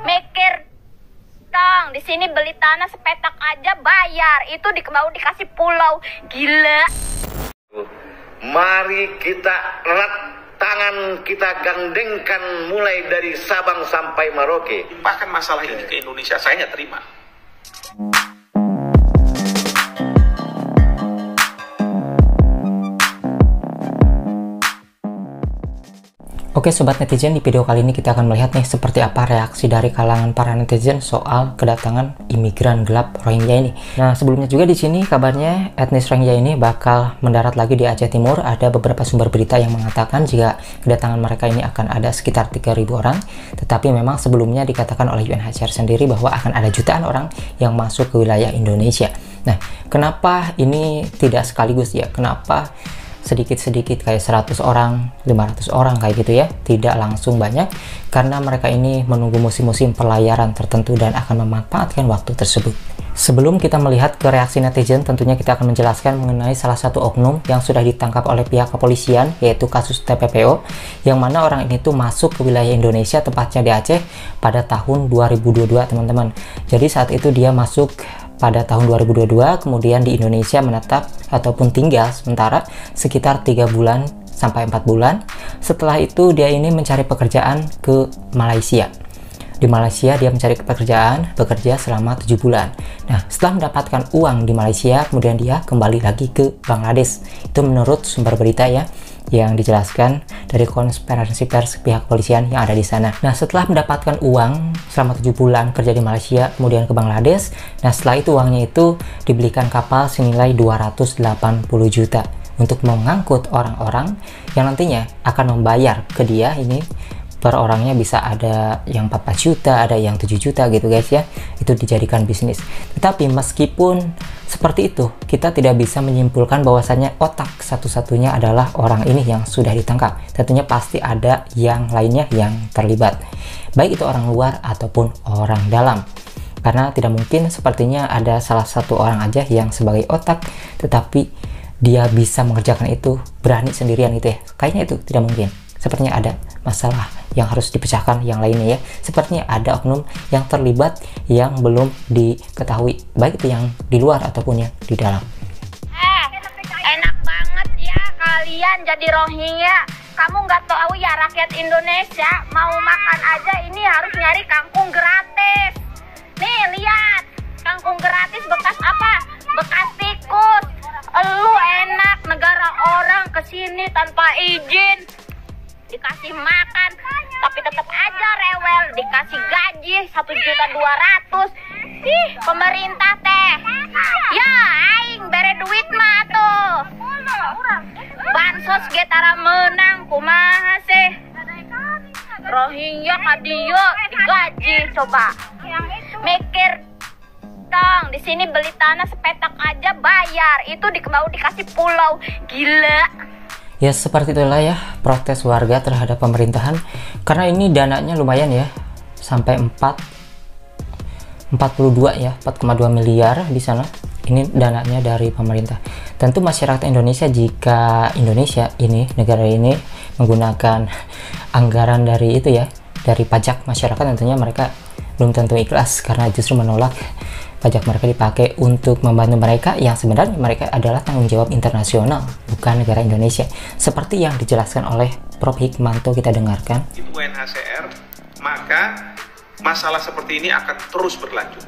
Mikir dong, di sini beli tanah sepetak aja bayar. Itu mau dikasih pulau. Gila. Mari kita erat tangan, kita gandengkan mulai dari Sabang sampai Merauke. Bahkan masalah ini ke Indonesia, saya nggak terima. Oke sobat netizen, di video kali ini kita akan melihat nih seperti apa reaksi dari kalangan para netizen soal kedatangan imigran gelap Rohingya ini. Nah, sebelumnya juga di sini kabarnya etnis Rohingya ini bakal mendarat lagi di Aceh Timur. Ada beberapa sumber berita yang mengatakan jika kedatangan mereka ini akan ada sekitar 3.000 orang. Tetapi memang sebelumnya dikatakan oleh UNHCR sendiri bahwa akan ada jutaan orang yang masuk ke wilayah Indonesia. Nah, kenapa ini tidak sekaligus ya? Kenapa sedikit-sedikit kayak 100 orang, 500 orang kayak gitu ya, tidak langsung banyak, karena mereka ini menunggu musim-musim pelayaran tertentu dan akan memanfaatkan waktu tersebut. Sebelum kita melihat ke reaksi netizen, tentunya kita akan menjelaskan mengenai salah satu oknum yang sudah ditangkap oleh pihak kepolisian, yaitu kasus TPPO, yang mana orang ini tuh masuk ke wilayah Indonesia, tepatnya di Aceh, pada tahun 2022 teman-teman. Jadi saat itu dia masuk pada tahun 2022, kemudian di Indonesia menetap ataupun tinggal sementara sekitar 3 bulan sampai 4 bulan. Setelah itu dia ini mencari pekerjaan ke Malaysia. Di Malaysia dia mencari pekerjaan, bekerja selama 7 bulan. Nah, setelah mendapatkan uang di Malaysia, kemudian dia kembali lagi ke Bangladesh. Itu menurut sumber berita ya, yang dijelaskan dari konferensi pers pihak kepolisian yang ada di sana. Nah, setelah mendapatkan uang selama 7 bulan kerja di Malaysia, kemudian ke Bangladesh, nah setelah itu uangnya itu dibelikan kapal senilai 280 juta untuk mengangkut orang-orang yang nantinya akan membayar ke dia ini. Per orangnya bisa ada yang 14 juta, ada yang 7 juta gitu guys ya. Itu dijadikan bisnis. Tetapi meskipun seperti itu, kita tidak bisa menyimpulkan bahwasannya otak satu-satunya adalah orang ini yang sudah ditangkap. Tentunya pasti ada yang lainnya yang terlibat. Baik itu orang luar ataupun orang dalam. Karena tidak mungkin sepertinya ada salah satu orang aja yang sebagai otak, tetapi dia bisa mengerjakan itu berani sendirian gitu ya. Kayaknya itu tidak mungkin. Sepertinya ada masalah yang harus dipecahkan yang lainnya ya. Sepertinya ada oknum yang terlibat yang belum diketahui, baik itu yang di luar ataupun yang di dalam. Enak banget ya kalian jadi Rohingya. Kamu nggak tahu ya rakyat Indonesia mau makan aja ini harus nyari kangkung gratis. Nih lihat, kangkung gratis bekas apa? Bekas tikus. Lu enak negara orang kesini tanpa izin. Dikasih makan, tapi tetap aja rewel. Dikasih gaji 1.200.000. Ih, pemerintah teh. Ya, aing bere duit mah tuh. Bansos getara menang, kumaha sih? Rohingya kadieu digaji coba. Mikir dong, di sini beli tanah sepetak aja bayar. Itu mau dikasih pulau. Gila. Ya seperti itulah ya protes warga terhadap pemerintahan, karena ini dananya lumayan ya, sampai 42 ya, 4,2 miliar di sana. Ini dananya dari pemerintah. Tentu masyarakat Indonesia, jika Indonesia ini, negara ini menggunakan anggaran dari itu ya, dari pajak masyarakat, tentunya mereka belum tentu ikhlas karena justru menolak pajak mereka dipakai untuk membantu mereka yang sebenarnya mereka adalah tanggung jawab internasional, bukan negara Indonesia. Seperti yang dijelaskan oleh Prof. Hikmanto, kita dengarkan. UNHCR, maka masalah seperti ini akan terus berlanjut.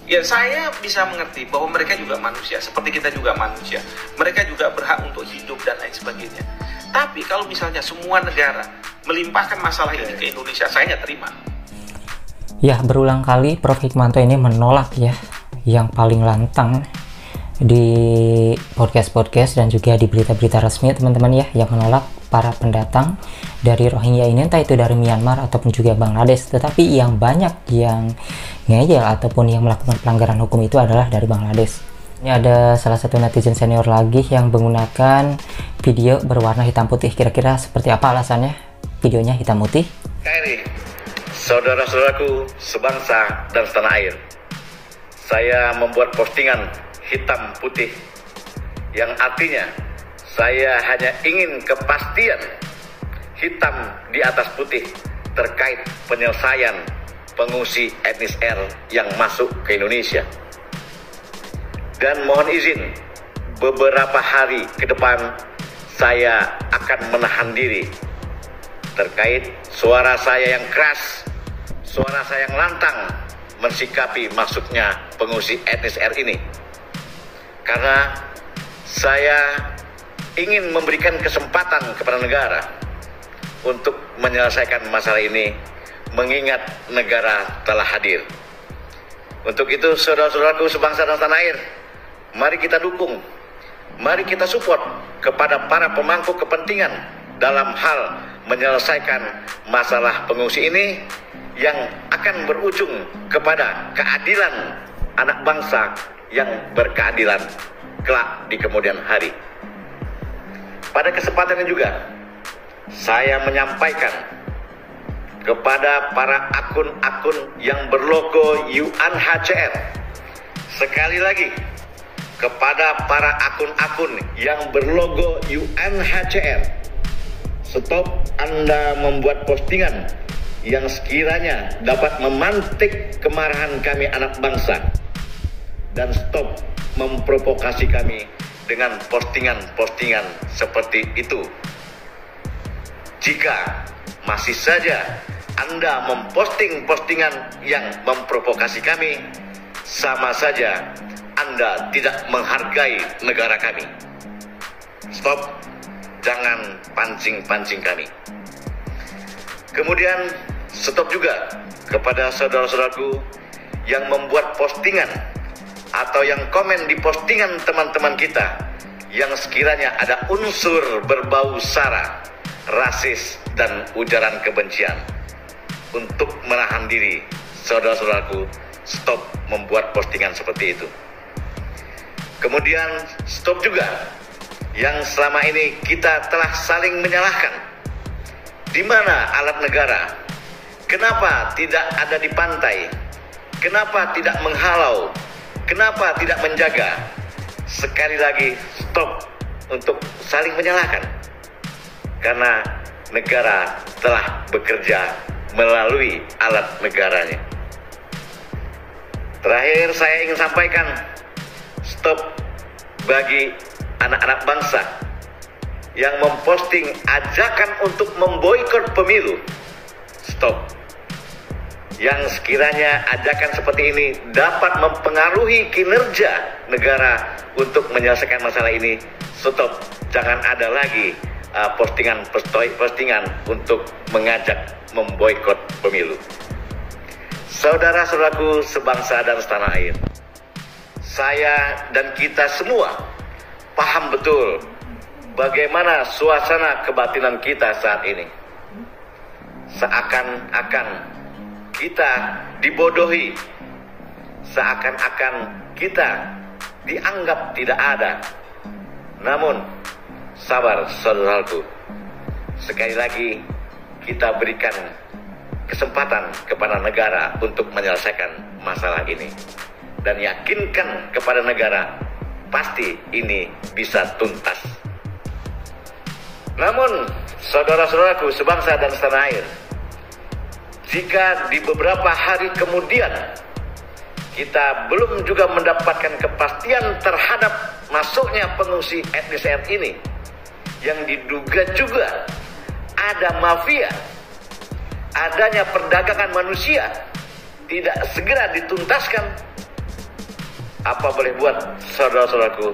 Ya, saya bisa mengerti bahwa mereka juga manusia, seperti kita juga manusia. Mereka juga berhak untuk hidup dan lain sebagainya. Tapi kalau misalnya semua negara melimpahkan masalah ini ke Indonesia, saya nggak terima. Ya, berulang kali Prof. Hikmanto ini menolak ya, yang paling lantang di podcast-podcast dan juga di berita-berita resmi teman-teman ya, yang menolak para pendatang dari Rohingya ini, entah itu dari Myanmar ataupun juga Bangladesh. Tetapi yang banyak yang ngeyel ataupun yang melakukan pelanggaran hukum itu adalah dari Bangladesh. Ini ada salah satu netizen senior lagi yang menggunakan video berwarna hitam putih. Kira-kira seperti apa alasannya videonya hitam putih? Saudara-saudaraku sebangsa dan setanah air, saya membuat postingan hitam putih yang artinya saya hanya ingin kepastian hitam di atas putih terkait penyelesaian pengungsi etnis R yang masuk ke Indonesia. Dan mohon izin, beberapa hari ke depan saya akan menahan diri terkait suara saya yang keras, suara saya yang lantang mensikapi masuknya pengungsi etnis R ini. Karena saya ingin memberikan kesempatan kepada negara untuk menyelesaikan masalah ini, mengingat negara telah hadir. Untuk itu, saudara-saudaraku sebangsa dan tanah air, mari kita dukung, mari kita support kepada para pemangku kepentingan dalam hal menyelesaikan masalah pengungsi ini yang akan berujung kepada keadilan anak bangsa yang berkeadilan kelak di kemudian hari. Pada kesempatan ini juga saya menyampaikan kepada para akun-akun yang berlogo UNHCR, sekali lagi kepada para akun-akun yang berlogo UNHCR, stop Anda membuat postingan yang sekiranya dapat memantik kemarahan kami anak bangsa, dan stop memprovokasi kami dengan postingan-postingan seperti itu. Jika masih saja Anda memposting postingan yang memprovokasi kami, sama saja Anda tidak menghargai negara kami. Stop, jangan pancing-pancing kami. Kemudian stop juga kepada saudara-saudaraku yang membuat postingan atau yang komen di postingan teman-teman kita yang sekiranya ada unsur berbau sara, rasis, dan ujaran kebencian. Untuk menahan diri, saudara-saudaraku, stop membuat postingan seperti itu. Kemudian stop juga yang selama ini kita telah saling menyalahkan. Di mana alat negara? Kenapa tidak ada di pantai? Kenapa tidak menghalau? Kenapa tidak menjaga? Sekali lagi, stop untuk saling menyalahkan. Karena negara telah bekerja melalui alat negaranya. Terakhir saya ingin sampaikan, stop bagi anak-anak bangsa yang memposting ajakan untuk memboikot pemilu. Stop. Yang sekiranya ajakan seperti ini dapat mempengaruhi kinerja negara untuk menyelesaikan masalah ini, stop. Jangan ada lagi postingan untuk mengajak memboikot pemilu. Saudara-saudaraku sebangsa dan setanah air, saya dan kita semua paham betul bagaimana suasana kebatinan kita saat ini. Seakan-akan kita dibodohi, seakan-akan kita dianggap tidak ada. Namun sabar saudaraku, sekali lagi kita berikan kesempatan kepada negara untuk menyelesaikan masalah ini, dan yakinkan kepada negara pasti ini bisa tuntas. Namun saudara-saudaraku sebangsa dan setanah air, jika di beberapa hari kemudian kita belum juga mendapatkan kepastian terhadap masuknya pengungsi etnis R ini, yang diduga juga ada mafia, adanya perdagangan manusia, tidak segera dituntaskan, apa boleh buat saudara-saudaraku,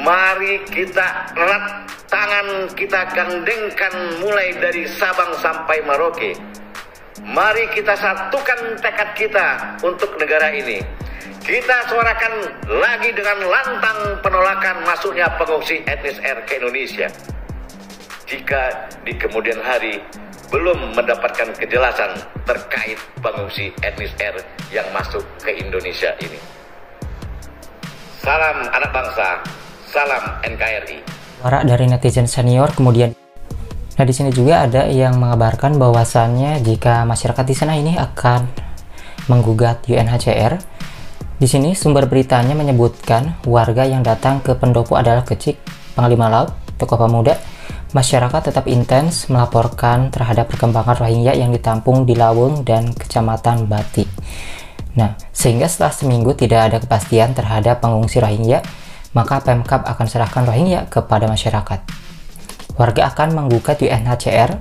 mari kita erat tangan, kita gandengkan mulai dari Sabang sampai Merauke. Mari kita satukan tekad kita untuk negara ini. Kita suarakan lagi dengan lantang penolakan masuknya pengungsi etnis R ke Indonesia. Jika di kemudian hari belum mendapatkan kejelasan terkait pengungsi etnis R yang masuk ke Indonesia ini. Salam anak bangsa, salam NKRI. Suara dari netizen senior kemudian. Nah, di sini juga ada yang mengabarkan bahwasannya jika masyarakat di sana ini akan menggugat UNHCR. Di sini sumber beritanya menyebutkan warga yang datang ke pendopo adalah kecik, panglima laut, tokoh pemuda, masyarakat tetap intens melaporkan terhadap perkembangan Rohingya yang ditampung di Laweng dan Kecamatan Bati. Nah, sehingga setelah seminggu tidak ada kepastian terhadap pengungsi Rohingya, maka Pemkab akan serahkan Rohingya kepada masyarakat. Warga akan menggugat UNHCR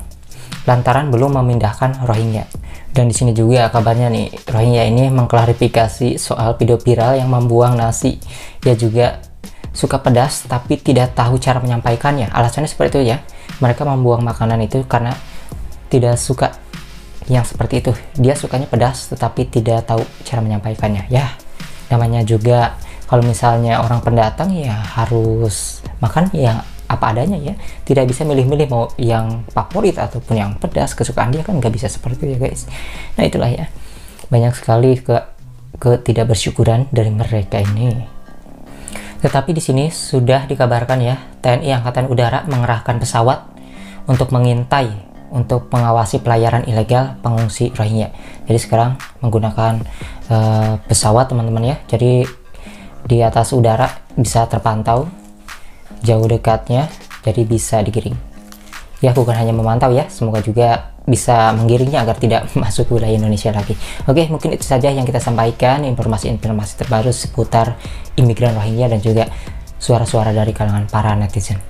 lantaran belum memindahkan Rohingya. Dan di sini juga kabarnya nih, Rohingya ini mengklarifikasi soal video viral yang membuang nasi. Dia juga suka pedas tapi tidak tahu cara menyampaikannya. Alasannya seperti itu ya. Mereka membuang makanan itu karena tidak suka yang seperti itu. Dia sukanya pedas tetapi tidak tahu cara menyampaikannya. Ya, namanya juga kalau misalnya orang pendatang ya harus makan ya apa adanya ya. Tidak bisa milih-milih mau yang favorit ataupun yang pedas. Kesukaan dia kan nggak bisa seperti itu ya guys. Nah itulah ya. Banyak sekali ketidakbersyukuran dari mereka ini. Tetapi di sini sudah dikabarkan ya, TNI Angkatan Udara mengerahkan pesawat untuk mengintai, untuk mengawasi pelayaran ilegal pengungsi Rohingya. Jadi sekarang menggunakan pesawat teman-teman ya. Jadi di atas udara bisa terpantau jauh dekatnya, jadi bisa digiring. Ya bukan hanya memantau ya, semoga juga bisa menggiringnya agar tidak masuk ke wilayah Indonesia lagi. Oke, mungkin itu saja yang kita sampaikan, informasi-informasi terbaru seputar imigran Rohingya dan juga suara-suara dari kalangan para netizen.